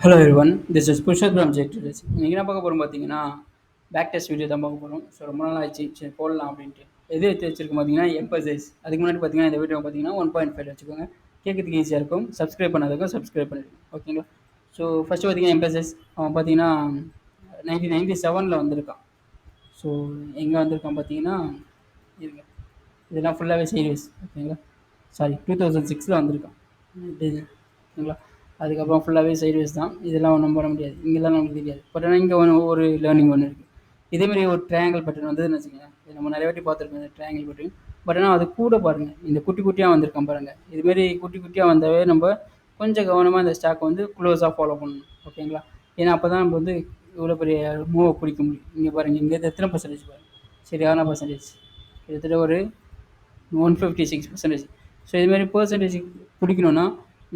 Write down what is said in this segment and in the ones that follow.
Hello everyone, this is Purushoth from Jectors. இன்றைக்கி என்ன பார்க்க போகிறோம் பார்த்தீங்கன்னா, பேக் டெஸ்ட் வீடியோ தான் பார்க்க போகிறோம். ஸோ ரொம்ப நாள் ஆச்சு, சரி போடலாம் அப்படின்ட்டு. எது எடுத்து வச்சிருக்கோம் பார்த்தீங்கன்னா எம்பசைஸ். அதுக்கு முன்னாடி பார்த்தீங்கன்னா இந்த வீடியோ பார்த்தீங்கன்னா 1.5 வச்சுக்கோங்க. கேட்கறதுக்கு ஈஸியாக இருக்கும். சப்ஸ்கிரைப் பண்ணாதவங்க சப்ஸ்கிரைப் பண்ணிடுங்க, ஓகேங்களா? ஸோ ஃபஸ்ட்டு பார்த்தீங்கன்னா எம்பசைஸ் அவன் பார்த்தீங்கன்னா 1997 வந்திருக்கான். ஸோ எங்கே வந்திருக்கான் பார்த்தீங்கன்னா இருங்க, இதெல்லாம் ஃபுல்லாகவே சீரியஸ், ஓகேங்களா? சாரி, 2006 வந்திருக்கான், ஓகேங்களா? அதுக்கப்புறம் ஃபுல்லாகவே சைட்வேஸ் தான். இதெல்லாம் ஒன்றும் பண்ண முடியாது, இங்கெல்லாம் நமக்கு தெரியாது. பட் ஆனால் இங்கே ஒரு லேர்னிங் ஒன்று இருக்குது. இதேமாதிரி ஒரு ட்ரையாங்கிள் பேட்டர்ன் வந்ததுன்னு வச்சுக்கோங்க. இது நம்ம நிறைய வாட்டி பார்த்துருக்கோம் இந்த ட்ரையாங்கிள் பேட்டர்ன். பட் ஆனால் அது கூட பாருங்கள், இந்த குட்டி குட்டியாக வந்திருக்கான் பாருங்கள். இதுமாரி குட்டி குட்டியாக வந்தாவே நம்ம கொஞ்சம் கவனமாக இந்த ஸ்டாக்கை வந்து க்ளோஸாக ஃபாலோ பண்ணணும், ஓகேங்களா? ஏன்னா அப்போ தான் நம்ம வந்து இவ்வளோ பெரிய மூவை பிடிக்க முடியும். இங்கே பாருங்கள், இங்கே எத்தனை பர்சன்டேஜ் பாருங்கள், சரியான பர்சன்டேஜ் கிட்டத்தட்ட ஒரு 156%. ஸோ இதுமாரி பர்சன்டேஜ் பிடிக்கணுன்னா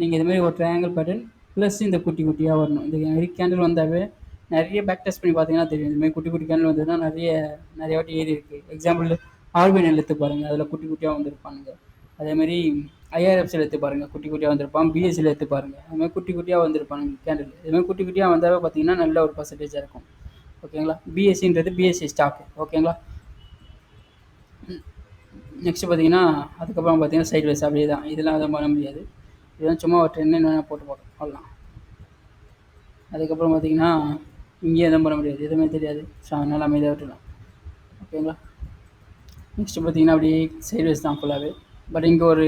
நீங்கள் இதுமாரி ஒரு ட்ரையாங்கிள் பேட்டர்ன் ப்ளஸ் இந்த குட்டி குட்டியாக வரணும். இந்த மாதிரி கேண்டில் வந்தாவே நிறைய பேக் டெஸ்ட் பண்ணி பார்த்தீங்கன்னா தெரியும். இதுமாதிரி குட்டி குட்டி கேண்டில் வந்ததுன்னா நிறைய வாட்டி ஏறி இருக்குது. எக்ஸாம்பிள் ஆர்பிஎன்எல் எடுத்து பாருங்கள், அதில் குட்டி குட்டியாக வந்திருப்பானுங்க. அதேமாதிரி ஐஆர்எஃப்சியில் எடுத்து பாருங்கள், குட்டி குட்டியாக வந்திருப்பான். பிஎஸ்சியில் எடுத்து பாருங்கள், அதுமாதிரி குட்டி குட்டியாக வந்திருப்பானுங்க கேண்டில். இதுமாதிரி குட்டி குட்டியாக வந்தாவே பார்த்தீங்கன்னா நல்ல ஒரு பர்சன்டேஜாக இருக்கும், ஓகேங்களா? பிஎஸ்சின்றது பிஎஸ்சி ஸ்டாக்கு, ஓகேங்களா? நெக்ஸ்ட்டு பார்த்தீங்கன்னா அதுக்கப்புறம் பார்த்தீங்கன்னா சைட்வேஸ் அப்படியே தான். இதெல்லாம் எதுவும் பண்ண முடியாது. இதெல்லாம் சும்மா ஒரு ட்ரெண்ட் வேணால் போட்டு போட்டோம், அவ்வளோதான். அதுக்கப்புறம் பார்த்தீங்கன்னா இங்கேயும் எதுவும் பண்ண முடியாது, எதுவுமே தெரியாது. ஸோ அதனால் அமைதியாக விட்டுடலாம், ஓகேங்களா? நெக்ஸ்ட்டு பார்த்தீங்கன்னா அப்படியே சைட்வேஸ் தான் ஃபுல்லாகவே. பட் இங்கே ஒரு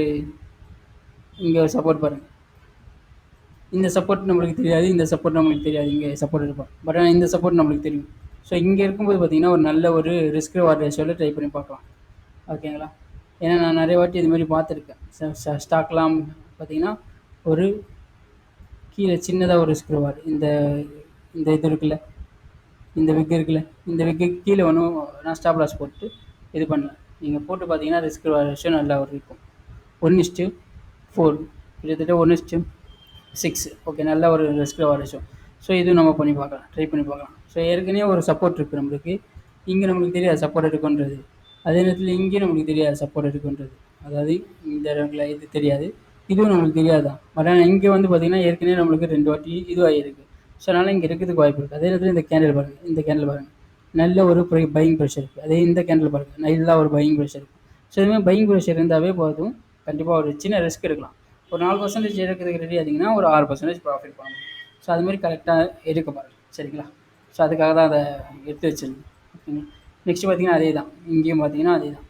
சப்போர்ட் பாருங்கள். இந்த சப்போர்ட் நம்மளுக்கு தெரியாது, இந்த சப்போர்ட் நம்மளுக்கு தெரியாது. இங்கே சப்போர்ட் இருப்போம், பட் ஆனால் இந்த சப்போர்ட் நம்மளுக்கு தெரியும். ஸோ இங்கே இருக்கும்போது பார்த்தீங்கன்னா ஒரு நல்ல ஒரு ரிஸ்க் ரிவார்ட் ரேஷியோவில் ட்ரை பண்ணி பார்க்கலாம், ஓகேங்களா? ஏன்னா நான் நிறைய வாட்டி இது மாதிரி பார்த்துருக்கேன். ஸ்டாக்லாம் பார்த்தீங்கன்னா ஒரு கீழே சின்னதாக ஒரு ரிஸ்க் ரிவார்டு, இந்த இது இருக்குல்ல, இந்த விக் இருக்குல்ல, இந்த விக்கு கீழே ஒன்றும் நான் ஸ்டாப் லாஸ் போட்டு இது பண்ணேன். நீங்கள் போட்டு பார்த்தீங்கன்னா ரிஸ்க் ரிவார்ட் ரேஷியோ நல்லா ஒரு இருக்கும். 1:4, கிட்டத்தட்ட 1:6, ஓகே, நல்ல ஒரு ரிஸ்க் ரிவார்ட் ரேஷியோ. ஸோ இதுவும் நம்ம பண்ணி பார்க்கலாம், ட்ரை பண்ணி பார்க்கலாம். ஸோ ஏற்கனவே ஒரு சப்போர்ட் இருக்குது நம்மளுக்கு. இங்கே நம்மளுக்கு தெரியாது சப்போர்ட் இருக்குன்றது. அதே நேரத்தில் இங்கேயும் நம்மளுக்கு தெரியாது சப்போர்ட் இருக்குன்றது. அதாவது இந்த இடத்துல இது தெரியாது, இதுவும் நம்மளுக்கு தெரியாதான். பட் ஆனால் இங்கே வந்து பார்த்திங்கன்னா ஏற்கனவே நம்மளுக்கு 2 வாட்டி இதுவாகிருக்கு. ஸோ அதனால் இங்கே இருக்கிறதுக்கு வாய்ப்பு இருக்குது. அதே நேரத்தில் இந்த கேண்டில் பாருங்கள், இந்த கேண்டில் பாருங்கள், நல்ல ஒரு பையிங் ப்ரெஷர் இருக்குது. அதே இந்த கேண்டில் பாருங்கள், நல்லா ஒரு பையிங் ப்ரெஷர் இருக்குது. ஸோ இதுமாதிரி பையிங் ப்ரெஷர் இருந்தாவே போதும், கண்டிப்பாக ஒரு சின்ன ரிஸ்க் எடுக்கலாம். ஒரு 4% எடுக்கிறதுக்கு ரெடி ஆகிங்கன்னா ஒரு 6% ப்ராஃபிட் பண்ணணும். ஸோ அதுமாதிரி கரெக்டாக எடுக்க பாருங்கள், சரிங்களா? ஸோ அதுக்காக தான் அதை எடுத்து வச்சுருந்தேன், ஓகேங்களா? நெக்ஸ்ட்டு பார்த்திங்கன்னா அதே தான், இங்கேயும் பார்த்திங்கன்னா அதே தான்.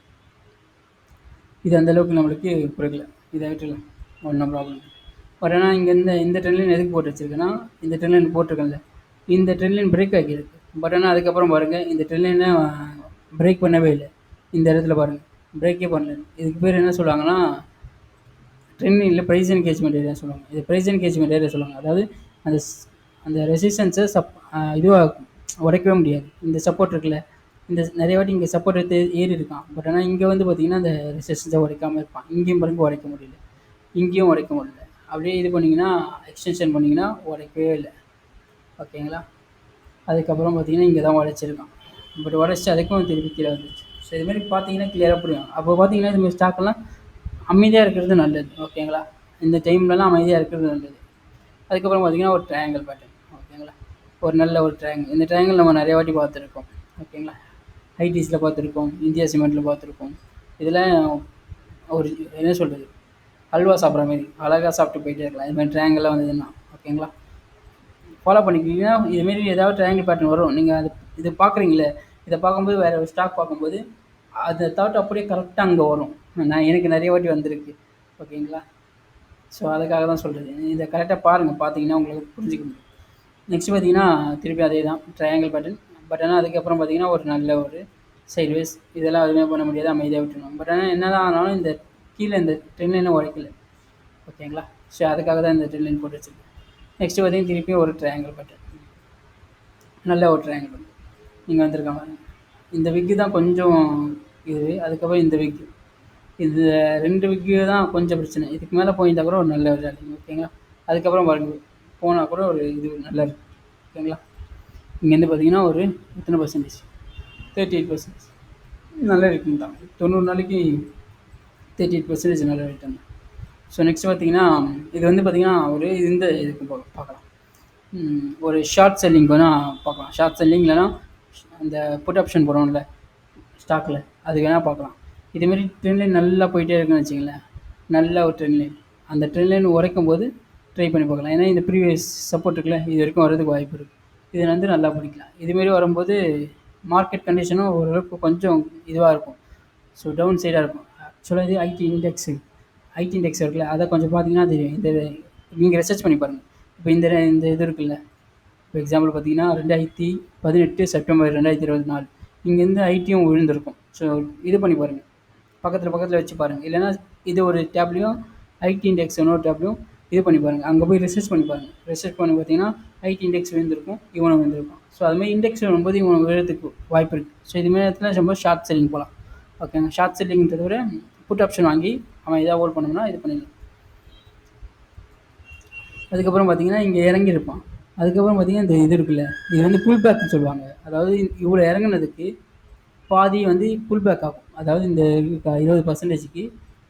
இது அந்தளவுக்கு நம்மளுக்கு பிடிக்கல, இதை விட்டுலாம், ஒன்றும் ப்ராப்ளம் இல்லை. பட் ஆனால் இங்கே இந்த ட்ரெண்ட் எதுக்கு போட்டு வச்சுருக்கேன்னா, இந்த ட்ரெண்ட் போட்டிருக்கேன்ல, இந்த ட்ரெண்ட் பிரேக் ஆகியிருக்கு. பட் ஆனால் அதுக்கப்புறம் பாருங்கள், இந்த ட்ரெண்ட் பிரேக் பண்ணவே இல்லை. இந்த இடத்துல பாருங்கள், பிரேக்கே பண்ணல. இதுக்கு பேர் என்ன சொல்லுவாங்கன்னா ட்ரெண்டிங்கில் ப்ரைஸ் என்கேஜ்மெண்ட் ஏரியா சொல்லுவாங்க. இது ப்ரைஸ் என்கேஜ்மெண்ட் ஏரியா சொல்லுவாங்க. அதாவது அந்த அந்த ரெசிஸ்டன்ஸை இதுவாக உடைக்கவே முடியாது. இந்த சப்போர்ட் இருக்குல்ல, இந்த நிறைய வாட்டி இங்கே சப்போர்ட் எடுத்து ஏறி இருக்கான். பட் ஆனால் இங்கே வந்து பார்த்திங்கன்னா அந்த ரெசிஸ்டன்ஸை உடைக்காமல் இருப்பான். இங்கேயும் பாருங்க உடைக்க முடியல, இங்கேயும் உடைக்க முடியல. அப்படியே இது பண்ணிங்கன்னா எக்ஸ்டென்ஷன் பண்ணிங்கன்னா உடைக்கவே இல்லை, ஓகேங்களா? அதுக்கப்புறம் பார்த்திங்கன்னா இங்கே தான் உடைச்சிருக்கான். பட் உடைச்சி அதுக்கும் திருப்பி கீழே வந்துச்சு. ஸோ இதுமாதிரி பார்த்தீங்கன்னா கிளியராக புரியும். அப்போ பார்த்தீங்கன்னா இதுமாதிரி ஸ்டாக்கெல்லாம் அமைதியாக இருக்கிறது நல்லது, ஓகேங்களா? இந்த டைம்லலாம் அமைதியாக இருக்கிறது நல்லது. அதுக்கப்புறம் பார்த்திங்கன்னா ஒரு ட்ரையாங்கிள் பேட்டர்ன், ஓகேங்களா? ஒரு நல்ல ஒரு ட்ரையாங்கிள். இந்த ட்ரையாங்கிள் நம்ம நிறைய வாட்டி பார்த்துருக்கோம், ஓகேங்களா? ஐடிஸில் பார்த்துருக்கோம், இந்தியா சிமெண்ட்டில் பார்த்துருக்கோம். இதில் ஒரு என்ன சொல்கிறது, அல்வா சாப்பிட்ற மாதிரி அழகாக சாப்பிட்டு போயிட்டே இருக்கலாம் இதுமாதிரி ட்ரையாங்கிளாக வந்ததுன்னா, ஓகேங்களா? ஃபாலோ பண்ணிக்கிட்டீங்கன்னா இதுமாரி ஏதாவது ட்ரையாங்கிள் பேட்டர்ன் வரும். நீங்கள் இது பார்க்குறீங்களே, இதை பார்க்கும்போது வேறு ஒரு ஸ்டாக் பார்க்கும்போது அந்த தாட் அப்படியே கரெக்டாக அங்கே வரும். எனக்கு நிறைய வாட்டி வந்திருக்கு, ஓகேங்களா? ஸோ அதுக்காக தான் சொல்கிறது. இதை கரெக்டாக பாருங்கள், பார்த்தீங்கன்னா உங்களுக்கு புரிஞ்சிக்க முடியும். நெக்ஸ்ட் பார்த்தீங்கன்னா திருப்பி அதே தான் ட்ரையாங்கிள் பேட்டர்ன். பட் ஆனால் அதுக்கப்புறம் பார்த்தீங்கன்னா ஒரு நல்ல ஒரு சைட்வேஸ். இதெல்லாம் எதுவுமே பண்ண முடியாது, அமைதியாக விட்டுருணும். பட் ஆனால் என்ன தான் ஆனாலும் இந்த கீழே இந்த ட்ரெண்ட் லைனை உடைக்கல, ஓகேங்களா? ஸோ அதுக்காக தான் இந்த ட்ரெண்ட் லைன் போட்டு வச்சுருக்கேன். நெக்ஸ்ட்டு பார்த்தீங்கன்னா திருப்பி ஒரு ட்ரையாங்கிள் பேட்டர்ன், நல்ல ஒரு ட்ரையாங்கிள் பேட்டர்ன் நீங்கள் வந்திருக்காங்க. இந்த விக்கு தான் கொஞ்சம் இது, அதுக்கப்புறம் இந்த விக்கு, இது 2 விக்கு தான் கொஞ்சம் பிரச்சனை. இதுக்கு மேலே போயிருந்தால் கூட ஒரு நல்ல ஒரு ரேலிங், ஓகேங்களா? அதுக்கப்புறம் பாருங்க, போனால் கூட ஒரு இது நல்லா இருக்குது, ஓகேங்களா? இங்கேருந்து பார்த்தீங்கன்னா ஒரு எத்தனை பர்சன்டேஜ், 38% நல்ல ரிட்டர்ன் தான். 90 நாளைக்கு 38% நல்ல ரிட்டர்ன் தான். ஸோ நெக்ஸ்ட் பார்த்தீங்கன்னா இது வந்து பார்த்திங்கன்னா ஒரு இந்த இதுக்கு பார்க்கலாம். ஒரு ஷார்ட் செல்லிங் வேணால் பார்க்கலாம். ஷார்ட் செல்லிங் இல்லைனா அந்த புட் ஆப்ஷன் போடுறோம்ல ஸ்டாக்கில், அது வேணால் பார்க்கலாம். இதுமாரி ட்ரெண்ட் லைன் நல்லா போயிட்டே இருக்குன்னு வச்சுங்களேன், நல்ல ஒரு ட்ரெண்ட் லைன். அந்த ட்ரெண்ட் லைன் உடைக்கும் போது ட்ரை பண்ணி பார்க்கலாம். ஏன்னா இந்த ப்ரீவியஸ் சப்போர்ட் இருக்குல்ல, இது வரைக்கும் வரதுக்கு வாய்ப்பு இருக்குது. இது வந்து நல்லா பிடிக்கலாம். இதுமாரி வரும்போது மார்க்கெட் கண்டிஷனும் ஓரளவுக்கு கொஞ்சம் இதுவாக இருக்கும். ஸோ டவுன் சைடாக இருக்கும். ஆக்சுவலாக இது ஐடி இண்டெக்ஸ் இருக்குல்ல, அதை கொஞ்சம் பார்த்தீங்கன்னா தெரியும். இந்த நீங்கள் ரிசர்ச் பண்ணி பாருங்கள். இப்போ இந்த இது இருக்குல்ல, இப்போ எக்ஸாம்பிள் பார்த்தீங்கன்னா 2018 செப்டம்பர் 2024 இங்கேருந்து ஐடியும் விழுந்திருக்கும். ஸோ இது பண்ணி பாருங்கள், பக்கத்தில் வச்சு பாருங்கள். இல்லைனா இது ஒரு டேப்லையும் ஐடி இண்டெக்ஸ் இன்னொரு டேப்லையும் இது பண்ணி பாருங்கள். அங்கே போய் ரிசர்ச் பண்ணி பாருங்கள். ரிசர்ச் பண்ணி பார்த்தீங்கன்னா ஐடி இண்டெக்ஸ் விழுந்திருக்கும், இவனும் விழுந்திருக்கும். ஸோ அதுமாதிரி இண்டெக்ஸ் விழும்போது இவனுக்கு விழுறதுக்கு வாய்ப்பு இருக்குது. ஸோ இதுமாதிரி இடத்துல ரொம்ப ஷார்ட் செல்லிங் போகலாம். ஓகேங்க. ஷார்ட் செல்லிங்கிறத விட புட் ஆப்ஷன் வாங்கி அவன் இதாக ஹோல்ட் பண்ணோம்னா இது பண்ணிடலாம். அதுக்கப்புறம் பார்த்தீங்கன்னா இங்கே இறங்கியிருப்பான். அதுக்கப்புறம் பார்த்தீங்கன்னா இந்த இது இருக்குல்ல, இது வந்து புல் பேக்னு சொல்லுவாங்க. அதாவது இவ்வளோ இறங்குனதுக்கு பாதி வந்து புல் பேக் ஆகும். அதாவது இந்த 20%க்கு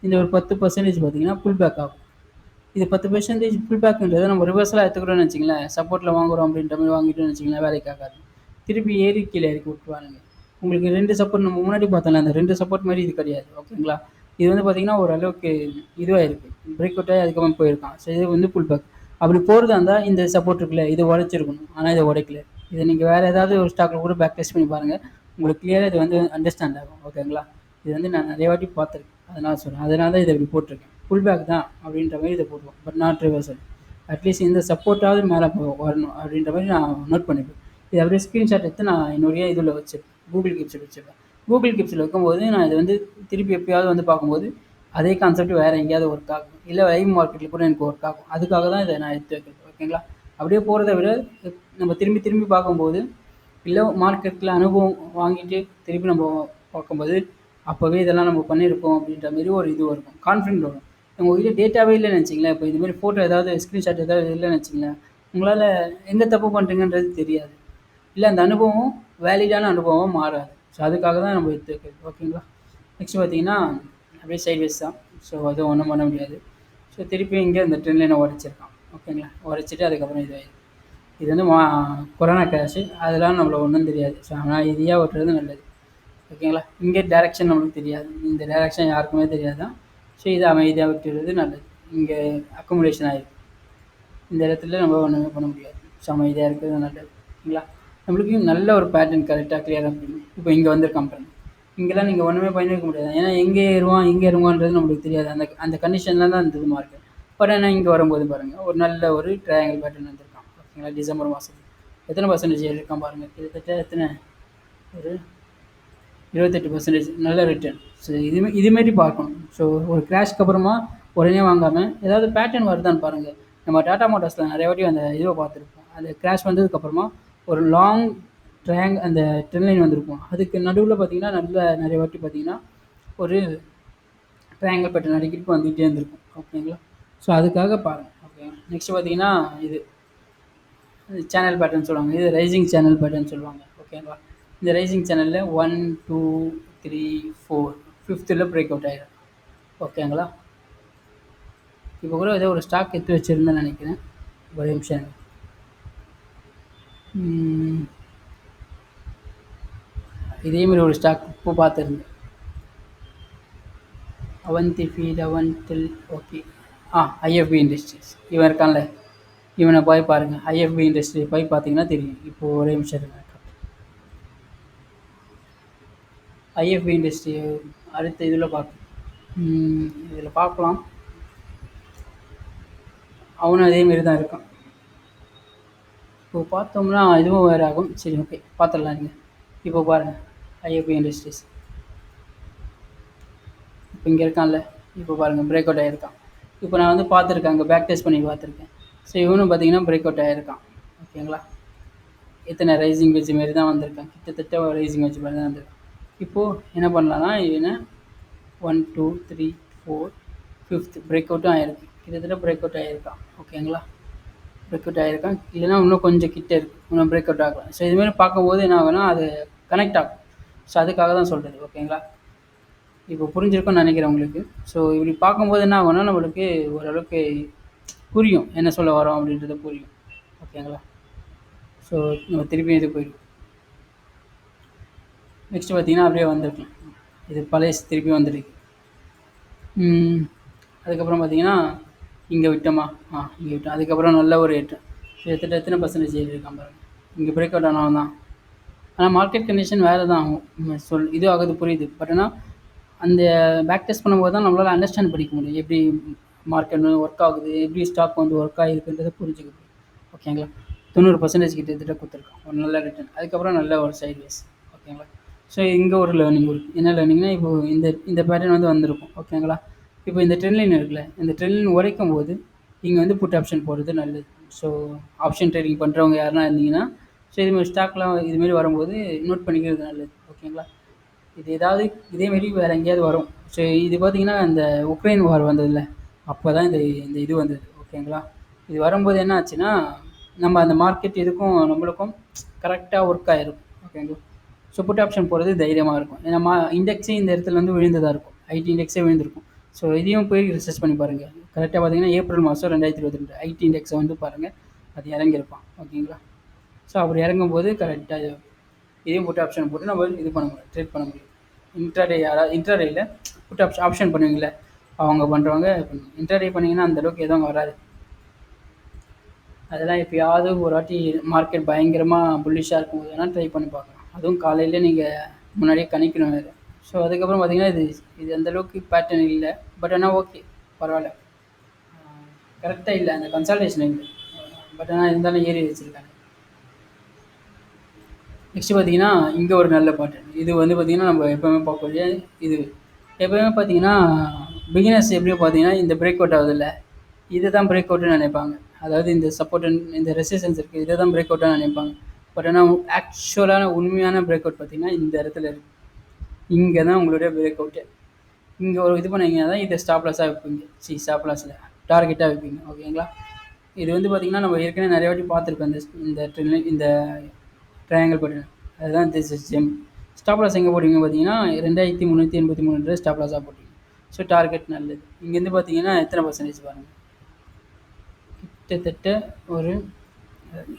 இந்த ஒரு 10% பார்த்தீங்கன்னா புல் பேக் ஆகும். இது 10% புல் பேக்குன்றதை நம்ம ரிவர்ஸலாக எடுத்துக்கிறோம்னு வச்சிங்களேன், சப்போர்ட்டில் வாங்குகிறோம் அப்படின்ற மாதிரி வாங்கிட்டோம்னு வச்சிங்களேன், வேலைக்கு ஆகாது. திருப்பி ஏறி கீழே இறக்கி விட்டுருவானுங்க. உங்களுக்கு 2 சப்போர்ட் நம்ம முன்னாடி பார்த்தோம்ல, அந்த 2 சப்போர்ட் மாதிரி இது கிடையாது. ஓகேங்களா. இது வந்து பார்த்தீங்கன்னா ஓரளவுக்கு இதுவாக இருக்குது, பிரேக் அவுட் ஆகி அதுக்கப்புறம் போயிருக்கான். ஸோ இது வந்து புல் பேக். அப்படி போகிறதா இருந்தால் இந்த சப்போர்ட் இருக்குல்ல, இது உடைச்சிருக்கணும். ஆனால் இதை உடைக்கல. இதை நீங்கள் வேறு ஏதாவது ஒரு ஸ்டாக்கில் கூட பேக் டெஸ்ட் பண்ணி பாருங்கள், உங்களுக்கு கிளியராக இது வந்து அண்டர்ஸ்டாண்ட் ஆகும். ஓகேங்களா. இது வந்து நான் நிறைய வாட்டி பார்த்துருக்கேன், அதனால் சொல்கிறேன். அதனால தான் இதை இப்படி போட்டிருக்கேன். புல் பேக் தான் அப்படின்ற மாதிரி இதை போடுவோம், பட் நாட் ரிவர்சல். அட்லீஸ்ட் இந்த சப்போர்ட்டாவது மேலே வரணும் அப்படின்ற மாதிரி நான் நோட் பண்ணிப்பேன். இது அப்படியே ஸ்க்ரீன்ஷாட் எடுத்து நான் என்னுடைய இதில் வச்சுருப்பேன், கூகுள் கிப்ஸில் வச்சுருப்பேன். கூகுள் கிப்ஸில் வைக்கும்போது நான் இதை வந்து திருப்பி எப்பயாவது வந்து பார்க்கும்போது அதே கான்செப்ட் வேறு எங்கேயாவது ஒர்க் ஆகும், இல்லை லைவ் மார்க்கெட்டில் கூட எனக்கு ஒர்க் ஆகும். அதுக்காக தான் இதை நான் எடுத்து வைக்கிறேன். ஓகேங்களா. அப்படியே போகிறத விட நம்ம திரும்பி பார்க்கும்போது, இல்லை மார்க்கெட்டில் அனுபவம் வாங்கிட்டு திருப்பி நம்ம பார்க்கும்போது அப்போவே இதெல்லாம் நம்ம பண்ணியிருக்கோம் அப்படின்ற மாரி ஒரு இது இருக்கும், கான்ஃபிடென்ட் வரும். உங்கள்கிட்ட டேட்டாவே இல்லைன்னு வச்சிங்களேன், இப்போ இதுமாரி ஃபோட்டோ ஏதாவது ஸ்க்ரீன்ஷாட் ஏதாவது இல்லைன்னு வச்சிங்களேன், உங்களால் எங்கே தப்பு பண்ணுறீங்கன்றது தெரியாது, இல்லை அந்த அனுபவம் வேலிடான அனுபவம் மாறாது. ஸோ அதுக்காக தான் நம்ம எடுத்து வைக்கிறது. ஓகேங்களா. நெக்ஸ்ட் பார்த்தீங்கன்னா அப்படியே சைட்வேஸ் தான். ஸோ அதுவும் ஒன்றும் பண்ண முடியாது. ஸோ திருப்பி இங்கே இந்த ட்ரெண்ட் லைனை உடச்சிருக்கான். ஓகேங்களா. உடச்சிட்டு அதுக்கப்புறம் இது வந்து கொரோனா கிராஷு, அதெல்லாம் நம்மளை ஒன்றும் தெரியாது. ஸோ ஆனால் இதையாக ஓட்டுறது நல்லது. ஓகேங்களா. இங்கே டேரெக்ஷன் நம்மளுக்கு தெரியாது, இந்த டேரெக்ஷன் யாருக்குமே தெரியாது தான். ஸோ இதை அமைதியாக விட்டுறது நல்லது. இங்கே அக்கோமடேஷன் ஆகிருக்கு, இந்த இடத்துல நம்ம ஒன்றுமே பண்ண முடியாது. ஸோ அமைதியாக இருக்கிறது நல்லது. ஓகேங்களா. நம்மளுக்கு நல்ல ஒரு பேட்டர்ன் கரெக்டாக கிளியராக இருக்கும். இப்போ இங்கே வந்திருக்கான் பாருங்க, இங்கெல்லாம் நீங்கள் ஒன்றுமே பண்ணியிருக்க முடியாது. ஏன்னா எங்கே ஏறுவான்றது நம்மளுக்கு தெரியாது. அந்த கண்டிஷனில் தான் இருந்தது மார்க்கெட். பட் ஆனால் இங்கே வரும்போது பாருங்கள், ஒரு நல்ல ஒரு ட்ரையாங்கிள் பேட்டர்ன் வந்திருக்கான். ஓகேங்களா. டிசம்பர் மாதம் எத்தனை பர்சன்டேஜ் ஏறியிருக்கான் பாருங்கள், கிட்டத்தட்ட எத்தனை, ஒரு 28% நல்ல ரிட்டர்ன். ஸோ இதுமாரி பார்க்கணும். ஸோ ஒரு கிராஷ்க்கு அப்புறமா உடனே வாங்காமல் ஏதாவது பேட்டர்ன் வருதான்னு பாருங்கள். நம்ம டாடா மோட்டார்ஸில் நிறைய வாட்டி அந்த இதை பார்த்துருப்போம், அந்த கிராஷ் வந்ததுக்கப்புறமா ஒரு லாங் அந்த ட்ரெண்ட் லைன் வந்திருக்கும். அதுக்கு நடுவில் பார்த்தீங்கன்னா நிறைய வாட்டி பார்த்தீங்கன்னா ஒரு ட்ரையாங்கிள் பேட்டர்ன் அடிக்கடிக்கு வந்துகிட்டே இருந்திருக்கும். ஓகேங்களா. ஸோ அதுக்காக பாருங்கள். ஓகே. நெக்ஸ்ட் பார்த்தீங்கன்னா இது சேனல் பேட்டர்ன் சொல்லுவாங்க, இது ரைசிங் சேனல் பேட்டர்ன் சொல்லுவாங்க. ஓகேங்களா. இந்த ரைசிங் சேனலில் 1 2 3 4 5th பிரேக் அவுட் ஆகிடும். ஓகேங்களா. இப்போ கூட ஏதோ ஒரு ஸ்டாக் எடுத்து வச்சுருந்தேன்னு நினைக்கிறேன், ஒரு நிமிஷம். இதேமாரி ஒரு ஸ்டாக் இப்போ பார்த்துருந்தேன், அவந்தி ஃபீட் அவன்டில். ஓகே. ஐஎஃப்பி இண்டஸ்ட்ரீஸ், இவன் இருக்கான்ல, இவனை போய் பாருங்கள். ஐஎஃப்பி இண்டஸ்ட்ரி போய் பார்த்தீங்கன்னா தெரியும். இப்போது ஒரே நிமிஷம் இருக்கு, ஐஎஃப்பி இண்டஸ்ட்ரி அடுத்த இதில் இதில் பார்க்கலாம். அவனும் அதேமாரி தான் இருக்கான். இப்போ பார்த்தோம்னா இதுவும் வேறு ஆகும். சரி, ஓகே, பார்த்துடலாம். நீங்கள் இப்போ பாருங்கள், ஐஎஃப்பி இண்டஸ்ட்ரீஸ் இப்போ இங்கே இருக்கான்ல, இப்போ பாருங்கள் பிரேக் அவுட் ஆகிருக்கான். இப்போ நான் வந்து பார்த்துருக்கேன், அங்கே பேக் டெஸ்ட் பண்ணி பார்த்துருக்கேன். ஸோ இவனும் பார்த்தீங்கன்னா பிரேக் அவுட் ஆகிருக்கான். ஓகேங்களா. இத்தனை ரைசிங் வெஜ் மாரி தான் வந்திருக்கான், கிட்டத்தட்ட ரைசிங் வெஜ் மாதிரி தான் வந்திருக்கான். இப்போது என்ன பண்ணலான்னா, இவனை 1 2 3 4 5th பிரேக் அவுட்டும் ஆகிருக்கு, கிட்டத்தட்ட பிரேக் அவுட் ஆகிருக்கான். ஓகேங்களா. பிரேக் அவுட் ஆகிருக்கான், இல்லைனா இன்னும் கொஞ்சம் கிட்டே இருக்குது, இன்னும் பிரேக் அவுட் ஆகலாம். ஸோ இதுமாரி பார்க்கும்போது என்ன ஆகுனா அது கனெக்ட் ஆகும். ஸோ அதுக்காக தான் சொல்கிறது. ஓகேங்களா. இப்போ புரிஞ்சிருக்கும்னு நினைக்கிறேன் உங்களுக்கு. ஸோ இப்படி பார்க்கும்போது என்ன ஆகும்னா நம்மளுக்கு ஓரளவுக்கு புரியும் என்ன சொல்ல வரோம் அப்படின்றது புரியும். ஓகேங்களா. ஸோ நம்ம திருப்பியும் இது போயிடும். நெக்ஸ்ட்டு பார்த்தீங்கன்னா அப்படியே வந்துருக்கலாம். இது பழைய திருப்பி வந்துருக்கு. அதுக்கப்புறம் பார்த்தீங்கன்னா இங்கே விட்டோமா, இங்கே விட்டோம். அதுக்கப்புறம் நல்ல ஒரு ஏற்றம். கிட்டத்தட்ட எத்தனை பர்சன்டேஜ் ஏறியிருக்கான் பாருங்க. இங்கே பிரேக் அவுட் ஆனவன் தான். ஆனால் மார்க்கெட் கண்டிஷன் வேறு தான் ஆகும். இது ஆகுது புரியுது. பட் ஆனால் அந்த பேக் டெஸ்ட் பண்ணும்போது தான் நம்மளால் அண்டர்ஸ்டாண்ட் பண்ணிக்க முடியும். எப்படி மார்க்கெட் ஒர்க் ஆகுது, எப்படி ஸ்டாக் வந்து ஒர்க் ஆகிருக்குன்றதை புரிஞ்சுக்க முடியும். ஓகேங்களா? 90% கிட்டத்தட்ட கொடுத்துருக்கோம். ஒரு நல்ல ரிட்டர்ன். அதுக்கப்புறம் நல்ல ஒரு சைட்வேஸ். ஓகேங்களா? ஸோ இங்கே ஒரு லேர்னிங் இருக்குது. என்ன லேர்னிங்னா, இப்போ இந்த இந்த பேட்டர்ன் வந்து வந்திருக்கும். ஓகேங்களா? இப்போ இந்த ட்ரெண்ட் லைன் இருக்குல்ல, இந்த ட்ரெண்ட் லைன் உடைக்கும் போது இங்கே வந்து புட் ஆப்ஷன் போடுறது நல்லது. ஸோ ஆப்ஷன் ட்ரேடிங் பண்ணுறவங்க யாருனா இருந்தீங்கன்னா, ஸோ இதுமாதிரி ஸ்டாக்லாம் இதுமாரி வரும்போது நோட் பண்ணிக்கிறது நல்லது. ஓகேங்களா? இது ஏதாவது இதேமாரி வேறு எங்கேயாவது வரும். ஸோ இது பார்த்தீங்கன்னா இந்த உக்ரைன் வார் வந்ததில்ல, அப்போ தான் இந்த இந்த இது வந்தது. ஓகேங்களா? இது வரும்போது என்ன ஆச்சுன்னா, நம்ம அந்த மார்க்கெட் இதுக்கும் நம்மளுக்கும் கரெக்டாக ஒர்க் ஆகிருக்கும். ஓகேங்களா? ஸோ புட் ஆப்ஷன் போடுறது தைரியமாக இருக்கும். ஏன்னா இண்டெக்ஸே இந்த இடத்துல வந்து விழுந்ததாக இருக்கும். ஐடி இண்டெக்ஸே விழுந்திருக்கும். ஸோ இதையும் போய் ரிசர்ச் பண்ணி பாருங்கள். கரெக்டாக பார்த்தீங்கன்னா ஏப்ரல் மாதம் 2022 ஐடி இண்டெக்ஸை வந்து பாருங்கள், அது இறங்கியிருப்பான். ஓகேங்களா? ஸோ அப்படி இறங்கும்போது கரெக்டாக இதையும் புட் ஆப்ஷன் போட்டு நம்ம இது பண்ண முடியும், ட்ரேட் பண்ண முடியும். இன்ட்ராடேயில் புட் ஆப்ஷன் பண்ணுவீங்களே, அவங்க பண்ணுறவங்க இன்ட்ராடே பண்ணிங்கன்னா அந்தளவுக்கு எதுவும் வராது. அதெல்லாம் எப்போயாவது ஒரு வாட்டி மார்க்கெட் பயங்கரமாக புல்லிஷாக இருக்கும்போது வேணால் ட்ரை பண்ணி பார்க்கலாம். அதுவும் காலையில் நீங்கள் முன்னாடியே கணிக்கணும் வேறு. ஸோ அதுக்கப்புறம் பார்த்தீங்கன்னா இது அந்தளவுக்கு பேட்டர்ன் இல்லை. பட் ஆனால் ஓகே, பரவாயில்ல. கரெக்டாக இல்லை, அந்த கன்சல்டேஷன் இல்லை. பட் ஆனால் இருந்தாலும் ஏறி வச்சுருக்காங்க. நெக்ஸ்ட்டு பார்த்தீங்கன்னா இங்கே ஒரு நல்ல பேட்டர்ன். இது வந்து பார்த்தீங்கன்னா நம்ம எப்போவுமே பார்க்கக்கூடிய இது. எப்போவுமே பார்த்தீங்கன்னா பிகினர்ஸ் எப்படியும் பார்த்தீங்கன்னா இந்த பிரேக் அவுட் ஆகுதில்ல, இதை தான் பிரேக் அவுட்டுன்னு நினைப்பாங்க. அதாவது இந்த சப்போர்ட் இந்த ரெசிஸ்டன்ஸ் இருக்குது, இதை தான் பிரேக் அவுட்டாக நினைப்பாங்க. பட் ஆனால் ஆக்சுவலான உண்மையான பிரேக் அவுட் பார்த்தீங்கன்னா இந்த இடத்துல இருக்குது. இங்கே தான் உங்களுடைய பிரேக் அவுட்டு. இங்கே ஒரு இது பண்ணிங்கன்னா தான் இதை ஸ்டாப் லாஸாக வைப்பீங்க. ஸ்டாப் லாஸில் டார்கெட்டாக வைப்பீங்க. ஓகேங்களா? இது வந்து பார்த்திங்கன்னா நம்ம ஏற்கனவே நிறைய வாட்டி பார்த்துருக்கோம். இந்த ட்ரையாங்கிள் பேட்டர்ன். அதுதான் this is gem. Stop loss எங்கே போட்டிங்க பார்த்தீங்கன்னா 2383 ஸ்டாப் லாஸாக போட்டிங்க. ஸோ டார்கெட் நல்லது. இங்கேருந்து பார்த்தீங்கன்னா எத்தனை பர்சன்டேஜ் பாருங்கள், கிட்டத்தட்ட ஒரு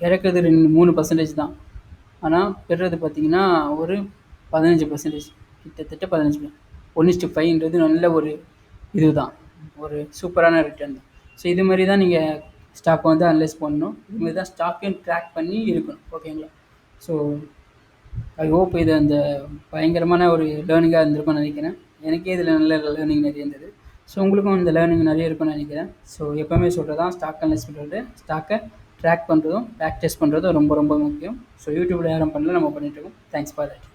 இறக்குறது 3% தான். ஆனால் பெறுறது பார்த்திங்கன்னா ஒரு 15%, கிட்டத்தட்ட 15%. 1:5ன்றது நல்ல ஒரு இது தான், ஒரு சூப்பரான ரிட்டர்ன் தான். ஸோ இது மாதிரி தான் நீங்கள் ஸ்டாக்கை வந்து அனலைஸ் பண்ணணும். இதுமாரி தான் ஸ்டாக்கையும் ட்ராக் பண்ணி இருக்கணும். ஓகேங்களா? ஸோ ஐ ஹோப் இது அந்த பயங்கரமான ஒரு லேர்னிங்காக இருந்திருக்கும்னு நினைக்கிறேன். எனக்கே இதில் நல்ல லேர்னிங் நிறைய இருந்தது. ஸோ உங்களுக்கும் இந்த லேர்னிங் நிறைய இருக்கும்னு நினைக்கிறேன். ஸோ எப்போவுமே சொல்கிறது தான், ஸ்டாக் அனலைஸ் பண்ணுறது, ஸ்டாக்கை ட்ராக் பண்ணுறதும் பேக் டெஸ்ட் பண்ணுறதும் ரொம்ப ரொம்ப முக்கியம். ஸோ யூடியூப்பில் யாரும் பண்ணல, நம்ம பண்ணிகிட்ருக்கோம். Thanks for that.